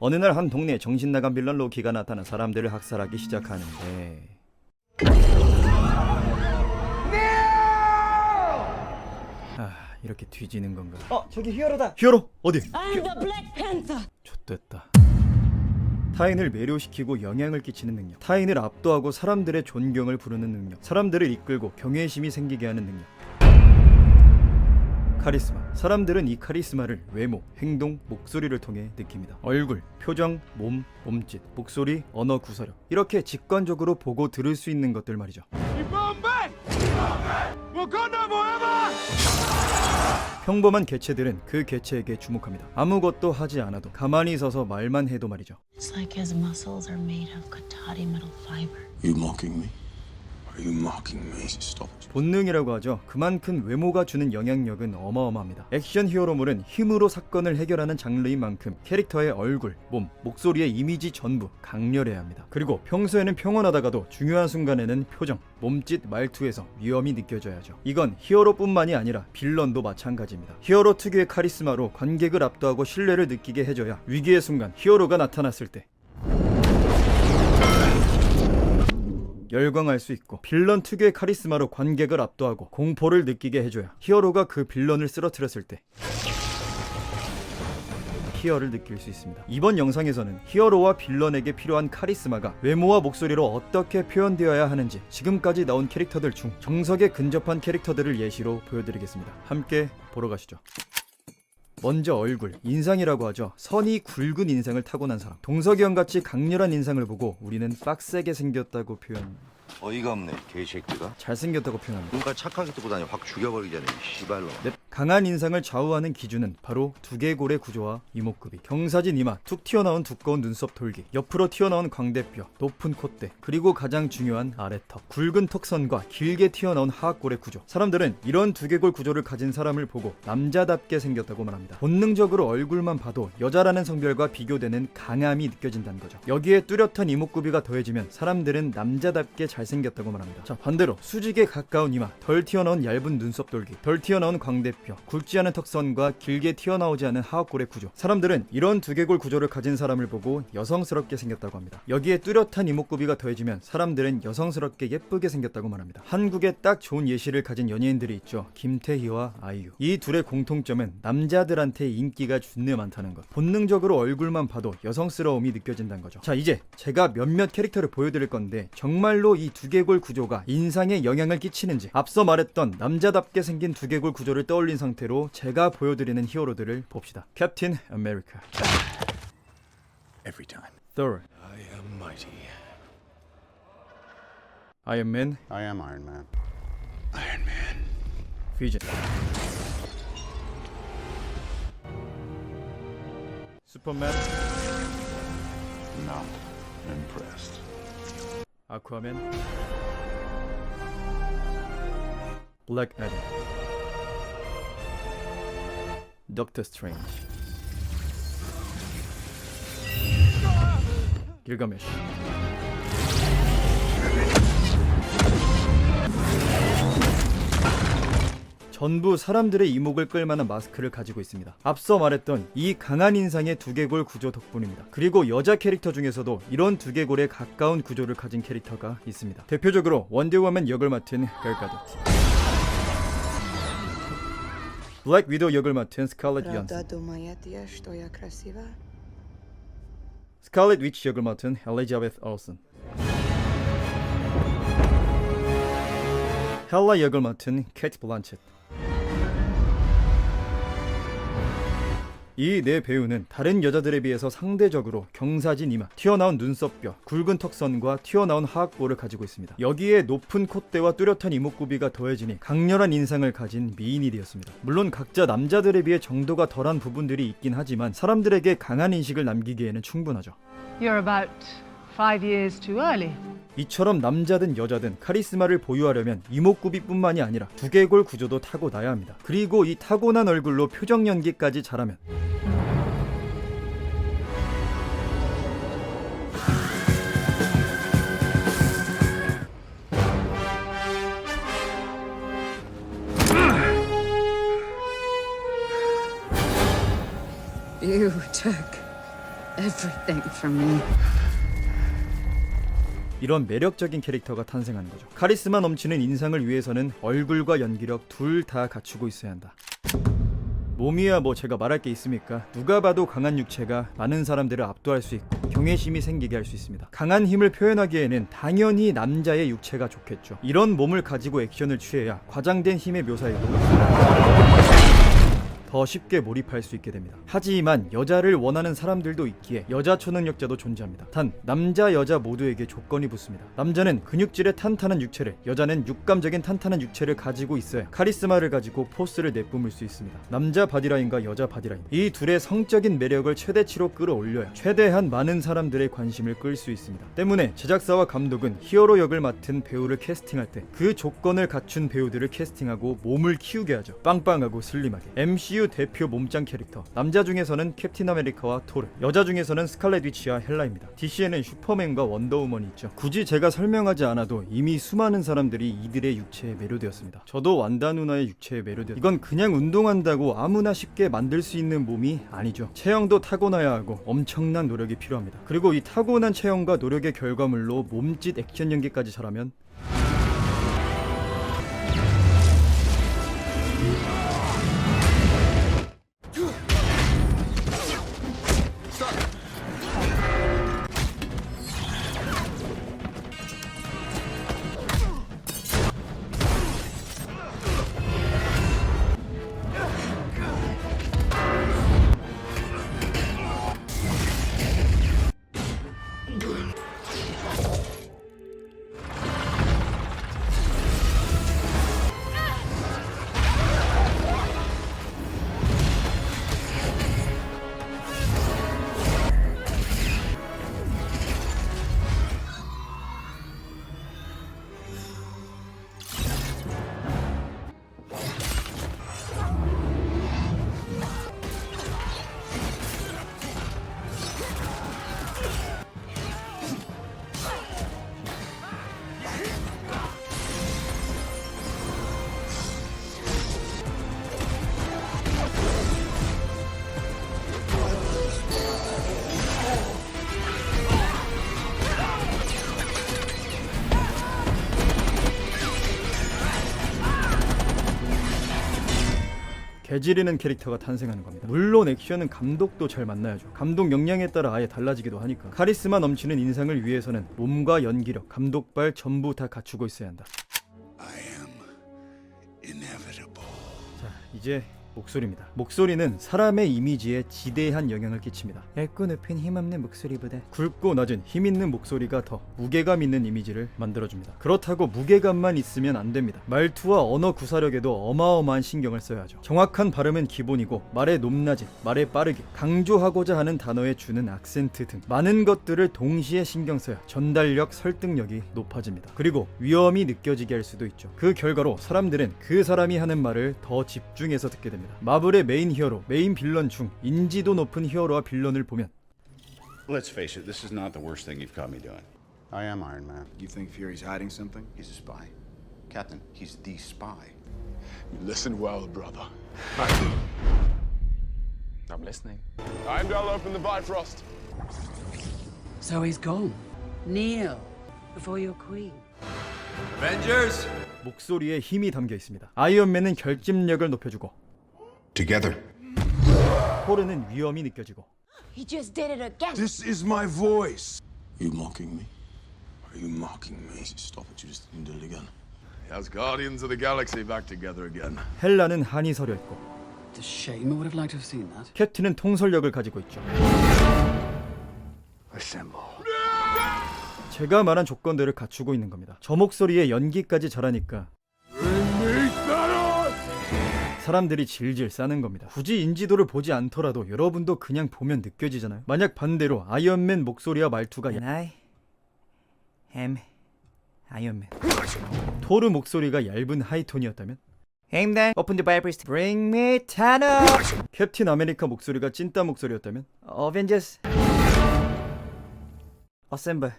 어느 날 한 동네에 정신나간 빌런 로키가 나타나 사람들을 학살하기 시작하는데 이렇게 뒤지는 건가? 저기 히어로다. 히어로 어디? I'm the Black Panther. 좆됐다. 타인을 매료시키고 영향을 끼치는 능력, 타인을 압도하고 사람들의 존경을 부르는 능력, 사람들을 이끌고 경외심이 생기게 하는 능력. 카리스마. 사람들은 이 카리스마를 외모, 행동, 목소리를 통해 느낍니다. 얼굴, 표정, 몸, 몸짓, 목소리, 언어 구사력, 이렇게 직관적으로 보고 들을 수 있는 것들 말이죠. 평범한 개체들은 그 개체에게 주목합니다. 아무것도 하지 않아도, 가만히 서서 말만 해도 말이죠. It's like his muscles are made of Katati metal fiber. You mocking me? Are you mocking me? Stop it. 본능이라고 하죠. 그만큼 외모가 주는 영향력은 어마어마합니다. 액션 히어로물은 힘으로 사건을 해결하는 장르인 만큼 캐릭터의 얼굴, 몸, 목소리의 이미지 전부 강렬해야 합니다. 그리고 평소에는 평온하다가도 중요한 순간에는 표정, 몸짓, 말투에서 위험이 느껴져야죠. 이건 히어로뿐만이 아니라 빌런도 마찬가지입니다. 히어로 특유의 카리스마로 관객을 압도하고 신뢰를 느끼게 해줘야 위기의 순간 히어로가 나타났을 때 열광할 수 있고, 빌런 특유의 카리스마로 관객을 압도하고 공포를 느끼게 해줘야 히어로가 그 빌런을 쓰러뜨렸을 때 희열을 느낄 수 있습니다. 이번 영상에서는 히어로와 빌런에게 필요한 카리스마가 외모와 목소리로 어떻게 표현되어야 하는지 지금까지 나온 캐릭터들 중 정석에 근접한 캐릭터들을 예시로 보여드리겠습니다. 함께 보러 가시죠. 먼저 얼굴, 인상이라고 하죠. 선이 굵은 인상을 타고난 사람. 동석이 형같이 강렬한 인상을 보고 우리는 빡세게 생겼다고 표현, 어이가 없네 개새끼가. 잘생겼다고 표현합니다. 누가 착하게 듣고 다니 확 죽여버리잖아 이 씨발로. 네, 강한 인상을 좌우하는 기준은 바로 두개골의 구조와 이목구비, 경사진 이마, 툭 튀어나온 두꺼운 눈썹 돌기, 옆으로 튀어나온 광대뼈, 높은 콧대, 그리고 가장 중요한 아래턱, 굵은 턱선과 길게 튀어나온 하악골의 구조. 사람들은 이런 두개골 구조를 가진 사람을 보고 남자답게 생겼다고 말합니다. 본능적으로 얼굴만 봐도 여자라는 성별과 비교되는 강함이 느껴진다는 거죠. 여기에 뚜렷한 이목구비가 더해지면 사람들은 남자답게 잘생겼다고 말합니다. 자, 반대로 수직에 가까운 이마, 덜 튀어나온 얇은 눈썹 돌기, 덜 튀어나온 광대뼈, 굵지 않은 턱선과 길게 튀어나오지 않은 하악골의 구조. 사람들은 이런 두개골 구조를 가진 사람을 보고 여성스럽게 생겼다고 합니다. 여기에 뚜렷한 이목구비가 더해지면 사람들은 여성스럽게 예쁘게 생겼다고 말합니다. 한국에 딱 좋은 예시를 가진 연예인들이 있죠. 김태희와 아이유. 이 둘의 공통점은 남자들한테 인기가 존내 많다는 것. 본능적으로 얼굴만 봐도 여성스러움이 느껴진다는 거죠. 자, 이제 제가 몇몇 캐릭터를 보여드릴 건데 정말로 이 두개골 구조가 인상에 영향을 끼치는지, 앞서 말했던 남자답게 생긴 두개골 구조를 떠올린 상태로 제가 보여드리는 히어로들을 봅시다. 캡틴 아메리카, Every time. Thor, I am mighty. 아이언맨, I am Iron Man. Iron Man. 비전, 슈퍼맨, Not impressed. 아쿠아맨, 블랙 애덤, 덕터 스트레인지, 길가메시. 전부 사람들의 이목을 끌만한 마스크를 가지고 있습니다. 앞서 말했던 이 강한 인상의 두개골 구조 덕분입니다. 그리고 여자 캐릭터 중에서도 이런 두개골에 가까운 구조를 가진 캐릭터가 있습니다. 대표적으로 원더우먼 역을 맡은 걸 가돛, 블랙 위도우 역을 맡은 스칼렛 Правда 요한슨, думаете, что я красива? 스칼렛 위치 역을 맡은 엘리자베스 올슨, 헬라 역을 맡은 캐트 블란쳇. 이 네 배우는 다른 여자들에 비해서 상대적으로 경사진 이마, 튀어나온 눈썹뼈, 굵은 턱선과 튀어나온 하악골을 가지고 있습니다. 여기에 높은 콧대와 뚜렷한 이목구비가 더해지니 강렬한 인상을 가진 미인이 되었습니다. 물론 각자 남자들에 비해 정도가 덜한 부분들이 있긴 하지만 사람들에게 강한 인식을 남기기에는 충분하죠. You're about 5 years too early. 이처럼 남자든 여자든 카리스마를 보유하려면 이목구비뿐만이 아니라 두개골 구조도 타고나야 합니다. 그리고 이 타고난 얼굴로 표정 연기까지 잘하면 You took everything for me. 이런 매력적인 캐릭터가 탄생하는 거죠. 카리스마 넘치는 인상을 위해서는 얼굴과 연기력 둘 다 갖추고 있어야 한다. 몸이야 뭐 제가 말할 게 있습니까? 누가 봐도 강한 육체가 많은 사람들을 압도할 수 있고 경외심이 생기게 할 수 있습니다. 강한 힘을 표현하기에는 당연히 남자의 육체가 좋겠죠. 이런 몸을 가지고 액션을 취해야 과장된 힘의 묘사에도 더 쉽게 몰입할 수 있게 됩니다. 하지만 여자를 원하는 사람들도 있기에 여자 초능력자도 존재합니다. 단 남자 여자 모두에게 조건이 붙습니다. 남자는 근육질의 탄탄한 육체를, 여자는 육감적인 탄탄한 육체를 가지고 있어야 카리스마를 가지고 포스를 내뿜을 수 있습니다. 남자 바디라인과 여자 바디라인, 이 둘의 성적인 매력을 최대치로 끌어올려야 최대한 많은 사람들의 관심을 끌 수 있습니다. 때문에 제작사와 감독은 히어로 역을 맡은 배우를 캐스팅할 때 그 조건을 갖춘 배우들을 캐스팅하고 몸을 키우게 하죠. 빵빵하고 슬림하게. MCU 대표 몸짱 캐릭터, 남자 중에서는 캡틴 아메리카와 토르, 여자 중에서는 스칼렛 위치와 헬라입니다. DC에는 슈퍼맨과 원더우먼이 있죠. 굳이 제가 설명하지 않아도 이미 수많은 사람들이 이들의 육체에 매료되었습니다. 저도 완다 누나의 육체에 매료되었습니다. 이건 그냥 운동한다고 아무나 쉽게 만들 수 있는 몸이 아니죠. 체형도 타고나야 하고 엄청난 노력이 필요합니다. 그리고 이 타고난 체형과 노력의 결과물로 몸짓 액션 연기까지 잘하면 개지르는 캐릭터가 탄생하는 겁니다. 물론 액션은 감독도 잘 만나야죠. 감독 역량에 따라 아예 달라지기도 하니까. 카리스마 넘치는 인상을 위해서는 몸과 연기력, 감독발 전부 다 갖추고 있어야 한다. I am inevitable. 자, 이제 목소리입니다. 목소리는 사람의 이미지에 지대한 영향을 끼칩니다. 얇고 높은 힘없는 목소리보다 굵고 낮은 힘있는 목소리가 더 무게감 있는 이미지를 만들어줍니다. 그렇다고 무게감만 있으면 안 됩니다. 말투와 언어 구사력에도 어마어마한 신경을 써야 하죠. 정확한 발음은 기본이고 말의 높낮이, 말의 빠르기, 강조하고자 하는 단어에 주는 악센트 등 많은 것들을 동시에 신경 써야 전달력, 설득력이 높아집니다. 그리고 위험이 느껴지게 할 수도 있죠. 그 결과로 사람들은 그 사람이 하는 말을 더 집중해서 듣게 됩니다. 마블의 메인 히어로, 메인 빌런 중 인지도 높은 히어로와 빌런을 보면 Let's face it, this is not the worst thing you've caught me doing. I am Iron Man. You think Fury's hiding something? He's a spy. Captain, he's the spy. You listen well, brother. I'm listening. Heimdall opened the Bifrost. So he's gone. Kneel before your queen. Avengers! 목소리에 힘이 담겨 있습니다. 아이언맨은 결집력을 높여주고 Together. 토르는 위험이 느껴지고 He just did it again. This is my voice. You mocking me? Are you mocking me? Stop it. You just didn't do it again. How's Guardians of the Galaxy back together again? 헬라는 한이 서려 있고 It's a shame. I would have liked to have seen that. 캡틴은 통솔력을 가지고 있죠. Assemble. 제가 말한 조건들을 갖추고 있는 겁니다. 저 목소리에 연기까지 잘하니까 사람들이 질질 싸는 겁니다. 굳이 인지도를 보지 않더라도 여러분도 그냥 보면 느껴지잖아요. 만약 반대로 아이언맨 목소리와 말투가 I am 아이언맨, 토르 목소리가 얇은 하이톤이었다면 Heimdall, open the Bifrost, bring me Thanos. 캡틴 아메리카 목소리가 찐따 목소리였다면 Avengers, assemble.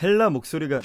헬라 목소리가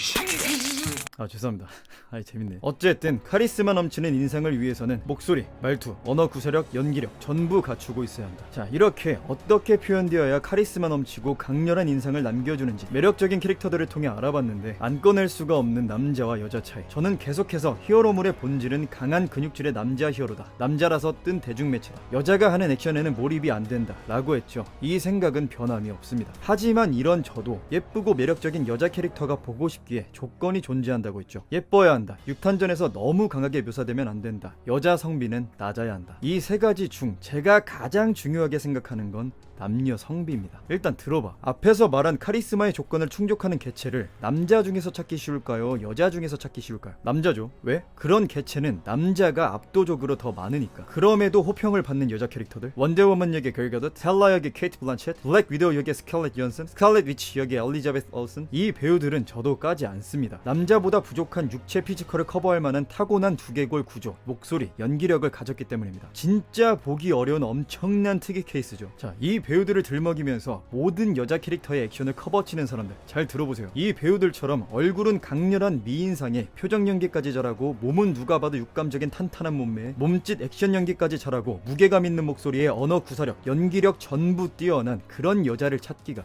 아 죄송합니다. 아이 재밌네. 어쨌든 카리스마 넘치는 인상을 위해서는 목소리, 말투, 언어 구사력, 연기력 전부 갖추고 있어야 한다. 자 이렇게 어떻게 표현되어야 카리스마 넘치고 강렬한 인상을 남겨주는지 매력적인 캐릭터들을 통해 알아봤는데 안 꺼낼 수가 없는 남자와 여자 차이. 저는 계속해서 히어로물의 본질은 강한 근육질의 남자 히어로다. 남자라서 뜬 대중매체다. 여자가 하는 액션에는 몰입이 안 된다 라고 했죠. 이 생각은 변함이 없습니다. 하지만 이런 저도 예쁘고 매력적인 여자 캐릭터가 보고 싶기에 조건이 존재한다고 했죠. 예뻐야 한다. 육탄전에서 너무 강하게 묘사되면 안 된다. 여자 성비는 낮아야 한다. 이 세 가지 중 제가 가장 중요하게 생각하는 건 남녀 성비입니다. 일단 들어봐. 앞에서 말한 카리스마의 조건을 충족하는 개체를 남자 중에서 찾기 쉬울까요? 여자 중에서 찾기 쉬울까요? 남자죠. 왜? 그런 개체는 남자가 압도적으로 더 많으니까. 그럼에도 호평을 받는 여자 캐릭터들, 원더우먼 역의 걸 가덧, 텔라 역의 케이트 블란쳇, 블랙 위도우 역의 스칼렛 요한슨, 스칼렛 위치 역의 엘리자베스 올슨, 이 배우들은 저도 까지 않습니다. 남자보다 부족한 육체 피지컬을 커버할 만한 타고난 두개골 구조, 목소리, 연기력을 가졌기 때문입니다. 진짜 보기 어려운 엄청난 특이 케이스죠. 자, 이 배우들을 들먹이면서 모든 여자 캐릭터의 액션을 커버치는 사람들 잘 들어보세요. 이 배우들처럼 얼굴은 강렬한 미인상에 표정 연기까지 잘하고 몸은 누가 봐도 육감적인 탄탄한 몸매에 몸짓 액션 연기까지 잘하고 무게감 있는 목소리에 언어 구사력, 연기력 전부 뛰어난 그런 여자를 찾기가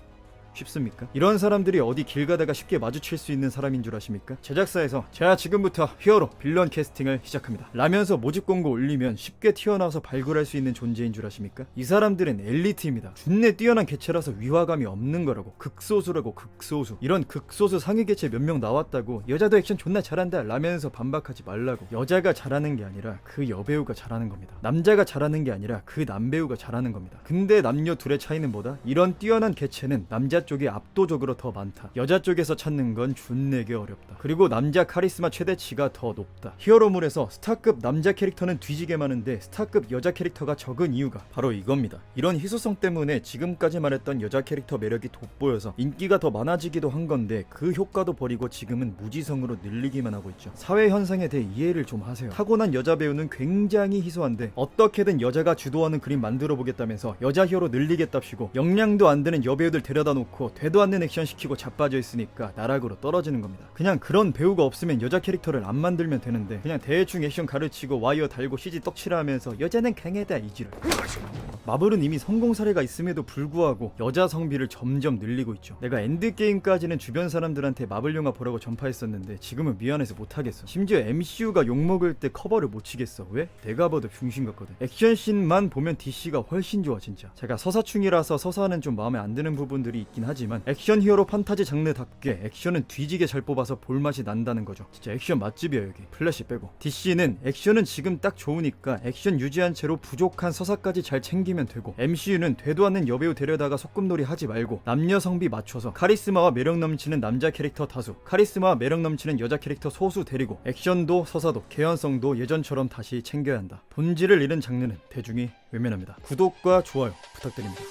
쉽습니까? 이런 사람들이 어디 길 가다가 쉽게 마주칠 수 있는 사람인 줄 아십니까? 제작사에서 자 지금부터 히어로, 빌런 캐스팅을 시작합니다 라면서 모집 공고 올리면 쉽게 튀어나와서 발굴할 수 있는 존재인 줄 아십니까? 이 사람들은 엘리트입니다. 준내 뛰어난 개체라서 위화감이 없는 거라고. 극소수라고. 극소수. 이런 극소수 상위 개체 몇 명 나왔다고 여자도 액션 존나 잘한다 라면서 반박하지 말라고. 여자가 잘하는 게 아니라 그 여배우가 잘하는 겁니다. 남자가 잘하는 게 아니라 그 남배우가 잘하는 겁니다. 근데 남녀 둘의 차이는 뭐다? 이런 뛰어난 개체는 남자 쪽이 압도적으로 더 많다. 여자 쪽에서 찾는 건 준내게 어렵다. 그리고 남자 카리스마 최대치가 더 높다. 히어로물에서 스타급 남자 캐릭터는 뒤지게 많은데 스타급 여자 캐릭터가 적은 이유가 바로 이겁니다. 이런 희소성 때문에 지금까지 말했던 여자 캐릭터 매력이 돋보여서 인기가 더 많아지기도 한 건데 그 효과도 버리고 지금은 무지성으로 늘리기만 하고 있죠. 사회 현상에 대해 이해를 좀 하세요. 타고난 여자 배우는 굉장히 희소한데 어떻게든 여자가 주도하는 그림 만들어 보겠다면서 여자 히어로 늘리겠답시고 역량도 안 되는 여배우들 데려다 놓고 되도 않는 액션 시키고 자빠져 있으니까 나락으로 떨어지는 겁니다. 그냥 그런 배우가 없으면 여자 캐릭터를 안 만들면 되는데 그냥 대충 액션 가르치고 와이어 달고 CG 떡칠하면서 여자는 강하다 이지를. 마블은 이미 성공 사례가 있음에도 불구하고 여자 성비를 점점 늘리고 있죠. 내가 엔드게임까지는 주변 사람들한테 마블 영화 보라고 전파했었는데 지금은 미안해서 못하겠어. 심지어 MCU가 욕먹을 때 커버를 못 치겠어. 왜? 내가 봐도 병신 같거든. 액션씬만 보면 DC가 훨씬 좋아 진짜. 제가 서사충이라서 서사는 좀 마음에 안 드는 부분들이 있긴 하지만 액션 히어로 판타지 장르답게 액션은 뒤지게 잘 뽑아서 볼맛이 난다는 거죠. 진짜 액션 맛집이야 여기. 플래시 빼고. DC는 액션은 지금 딱 좋으니까 액션 유지한 채로 부족한 서사까지 잘 챙기면 되고, MCU는 되도 않는 여배우 데려다가 소꿉놀이 하지 말고 남녀 성비 맞춰서 카리스마와 매력 넘치는 남자 캐릭터 다수, 카리스마와 매력 넘치는 여자 캐릭터 소수 데리고 액션도 서사도 개연성도 예전처럼 다시 챙겨야 한다. 본질을 잃은 장르는 대중이 외면합니다. 구독과 좋아요 부탁드립니다.